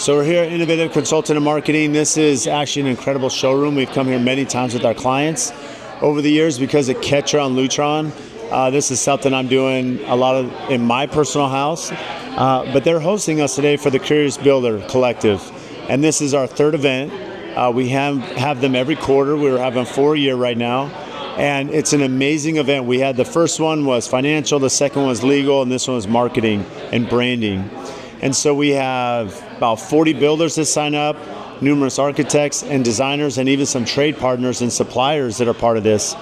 So we're here at Innovative Consultant and Marketing. This is actually an incredible showroom. We've come here many times with our clients over the years because of Ketra and Lutron. This is something I'm doing a lot of in my personal house, but they're hosting us today for the Curious Builder Collective. And this is our third event. We have them every quarter. We're having 4 a year right now. And it's an amazing event. We had the first one was financial, the second one was legal, and this one was marketing and branding. And so we have about 40 builders that sign up, numerous architects and designers, and even some trade partners and suppliers that are part of this.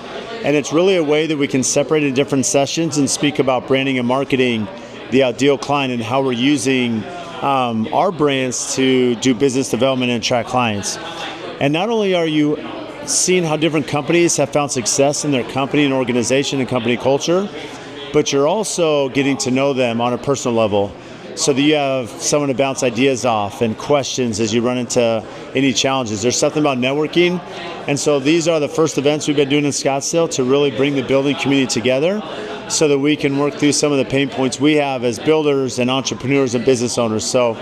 And it's really a way that we can separate into different sessions and speak about branding and marketing, the ideal client, and how we're using our brands to do business development and attract clients. And not only are you seeing how different companies have found success in their company and organization and company culture, but you're also getting to know them on a personal level, so that you have someone to bounce ideas off and questions as you run into any challenges. There's something about networking. And so these are the first events we've been doing in Scottsdale to really bring the building community together so that we can work through some of the pain points we have as builders and entrepreneurs and business owners. So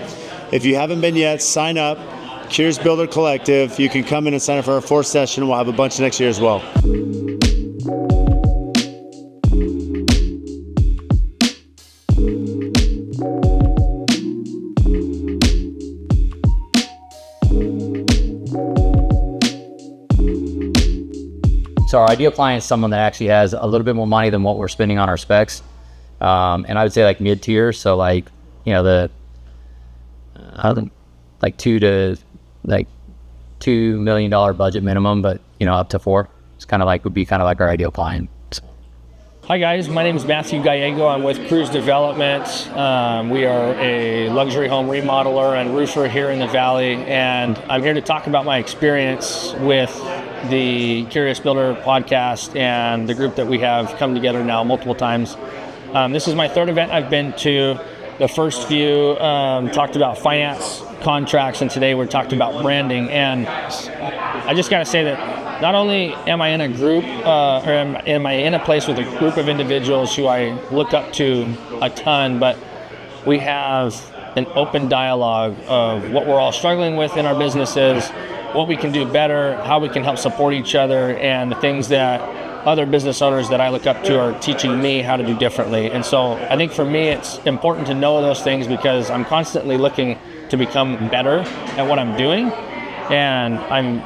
if you haven't been yet, sign up. Curious Builder Collective. You can come in and sign up for our fourth session. We'll have a bunch next year as well. So our ideal client is someone that actually has a little bit more money than what we're spending on our specs. And I would say like mid-tier. So like, the like $2 million budget minimum, but up to $4 million. It's would be our ideal client. Hi guys, my name is Matthew Gallego. I'm with Cruise Development. We are a luxury home remodeler and roofer here in the Valley, and I'm here to talk about my experience with the Curious Builder podcast and the group that we have come together now multiple times. This is my third event I've been to. The first few talked about finance, contracts, and today we're talking about branding. And I just gotta say that not only am I in a group, or am I in a place with a group of individuals who I look up to a ton, but we have an open dialogue of what we're all struggling with in our businesses, what we can do better, how we can help support each other, and the things that other business owners that I look up to are teaching me how to do differently. And so I think for me, it's important to know those things because I'm constantly looking to become better at what I'm doing, and I'm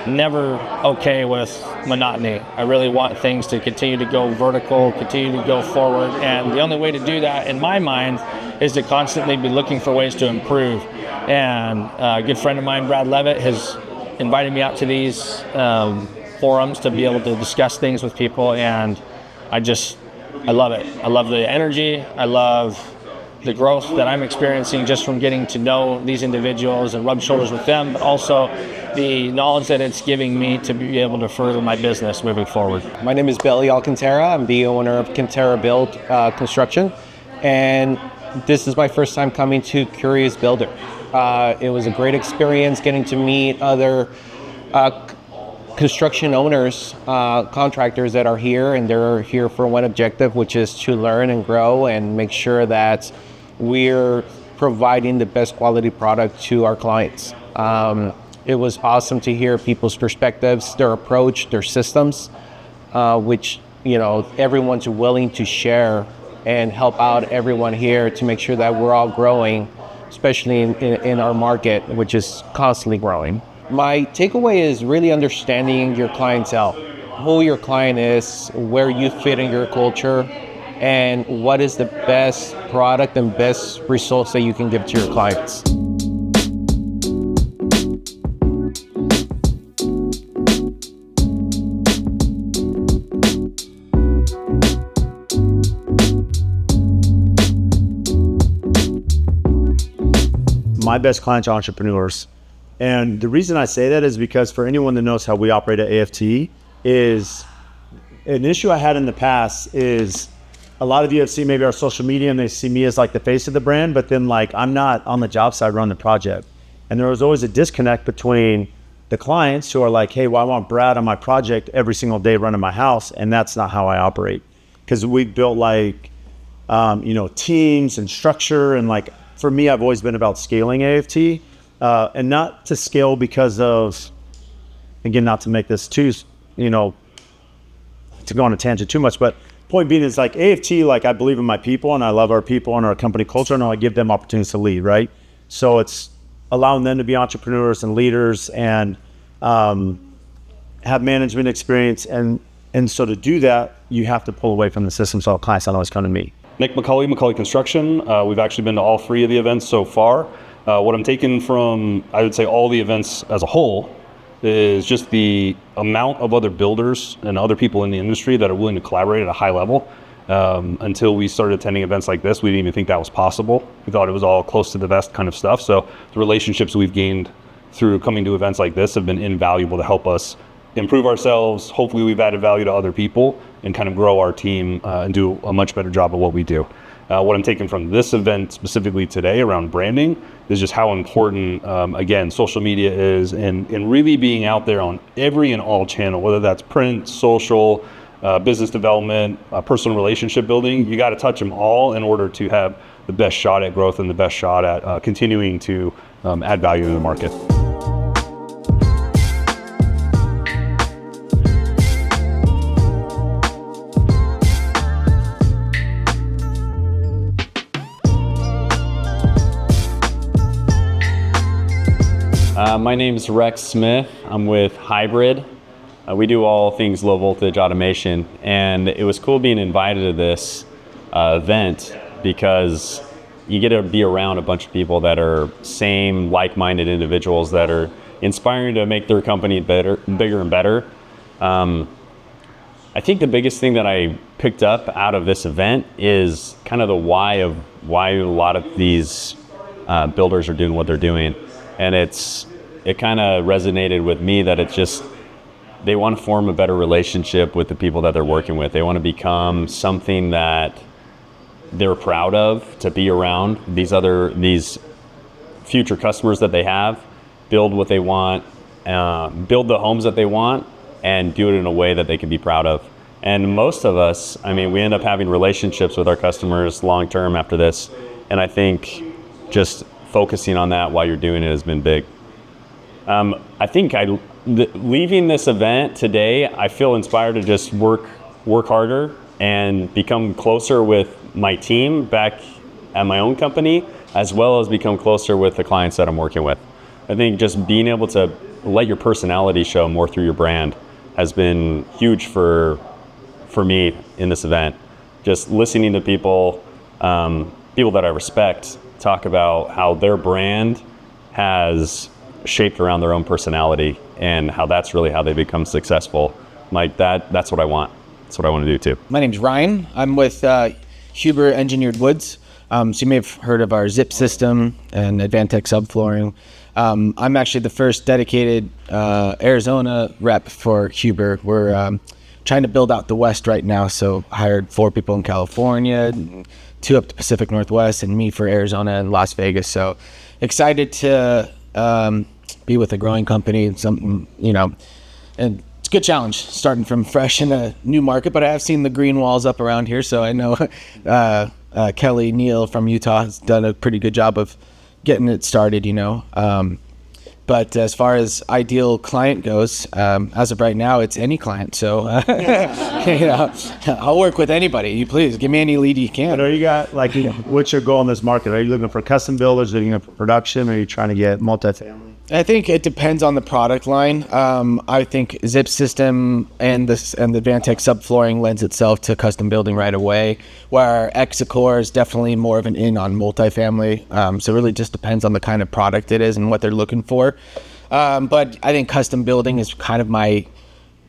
never okay with monotony. I really want things to continue to go vertical, continue to go forward, and the only way to do that in my mind is to constantly be looking for ways to improve. And a good friend of mine, Brad Leavitt, has invited me out to these forums to be able to discuss things with people, and I love it. I love the energy. I love the growth that I'm experiencing just from getting to know these individuals and rub shoulders with them, but also the knowledge that it's giving me to be able to further my business moving forward. My name is Billy Alcantara. I'm the owner of Cantera Build Construction, and this is my first time coming to Curious Builder. It was a great experience getting to meet other construction owners, contractors that are here, and they're here for one objective, which is to learn and grow and make sure that we're providing the best quality product to our clients. It was awesome to hear people's perspectives, their approach, their systems, which everyone's willing to share and help out everyone here to make sure that we're all growing, especially in our market, which is constantly growing. My takeaway is really understanding your clientele, who your client is, where you fit in your culture, and what is the best product and best results that you can give to your clients. My best clients are entrepreneurs. And the reason I say that is because for anyone that knows how we operate at AFT, is an issue I had in the past is a lot of you have seen maybe our social media and they see me as like the face of the brand, but then I'm not on the job side running the project. And there was always a disconnect between the clients who are like, hey, well, I want Brad on my project every single day running my house. And that's not how I operate. Because we built teams and structure. And for me, I've always been about scaling AFT. and not to scale because of, again, not to make this too, to go on a tangent too much, but point being is like AFT, like I believe in my people and I love our people and our company culture, and I give them opportunities to lead, right? So it's allowing them to be entrepreneurs and leaders and have management experience. And so to do that, you have to pull away from the system so clients don't always come to me. Nick McCulley Construction. We've actually been to all 3 of the events so far. What I'm taking from, I would say, all the events as a whole is just the amount of other builders and other people in the industry that are willing to collaborate at a high level. Until we started attending events like this, we didn't even think that was possible. We thought it was all close to the vest kind of stuff. So the relationships we've gained through coming to events like this have been invaluable to help us improve ourselves. Hopefully we've added value to other people and kind of grow our team and do a much better job of what we do. What I'm taking from this event specifically today around branding is just how important, again, social media is, and really being out there on every and all channel, whether that's print, social, business development, personal relationship building. You got to touch them all in order to have the best shot at growth and the best shot at continuing to add value to the market. My name's Rex Smith. I'm with Hybrid. We do all things low voltage automation, and it was cool being invited to this event because you get to be around a bunch of people that are same like-minded individuals that are inspiring to make their company better, bigger and better. I think the biggest thing that I picked up out of this event is kind of the why a lot of these builders are doing what they're doing. And it kind of resonated with me that it's just, they want to form a better relationship with the people that they're working with. They want to become something that they're proud of, to be around these future customers that they have, build what they want, build the homes that they want, and do it in a way that they can be proud of. And most of us, I mean, we end up having relationships with our customers long term after this. And I think just focusing on that while you're doing it has been big. I think leaving this event today, I feel inspired to just work harder and become closer with my team back at my own company, as well as become closer with the clients that I'm working with. I think just being able to let your personality show more through your brand has been huge for me in this event. Just listening to people that I respect talk about how their brand has shaped around their own personality and how that's really how they become successful. Like that's what I want. That's what I want to do too. My name's Ryan. I'm with Huber Engineered Woods. So you may have heard of our zip system and Advantech subflooring. I'm actually the first dedicated Arizona rep for Huber. We're trying to build out the West right now, so hired 4 people in California, 2 up the Pacific Northwest, and me for Arizona and Las Vegas. So excited to be with a growing company and something, and it's a good challenge starting from fresh in a new market, but I have seen the green walls up around here, so I know Kelly Neal from Utah has done a pretty good job of getting it started, but as far as ideal client goes, as of right now, it's any client. So, I'll work with anybody. You please give me any lead you can. But are you got what's your goal in this market? Are you looking for custom builders? Are you looking for production? Or are you trying to get multifamily? I think it depends on the product line. I think zip system and the Advantech subflooring lends itself to custom building right away, where Exicor is definitely more of an in on multifamily. So it really just depends on the kind of product it is and what they're looking for. But I think custom building is kind of my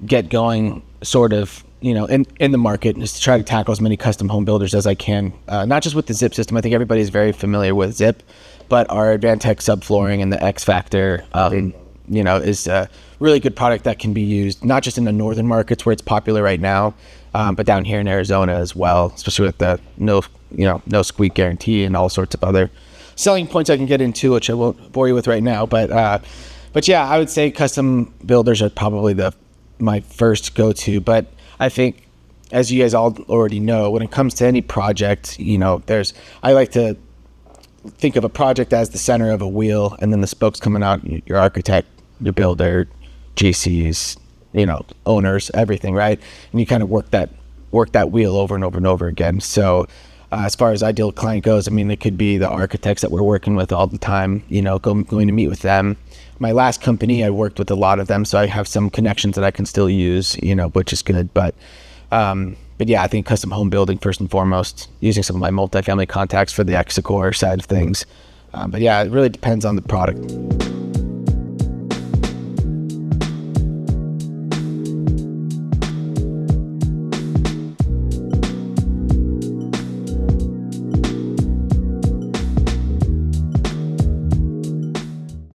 get going sort of, in the market, is to try to tackle as many custom home builders as I can. Not just with the zip system. I think everybody's very familiar with zip, but our Advantech subflooring and the X Factor, is a really good product that can be used not just in the northern markets where it's popular right now, but down here in Arizona as well, especially with the no squeak guarantee and all sorts of other selling points I can get into, which I won't bore you with right now. But yeah, I would say custom builders are probably my first go-to. But I think, as you guys all already know, when it comes to any project, I like to think of a project as the center of a wheel, and then the spokes coming out, your architect, your builder, GCs, owners, everything, right? And you kind of work that wheel over and over and over again. So as far as ideal client goes, I mean, it could be the architects that we're working with all the time, going to meet with them. My last company, I worked with a lot of them, so I have some connections that I can still use, which is good. But yeah, I think custom home building first and foremost, using some of my multifamily contacts for the Exicor side of things. But yeah, it really depends on the product.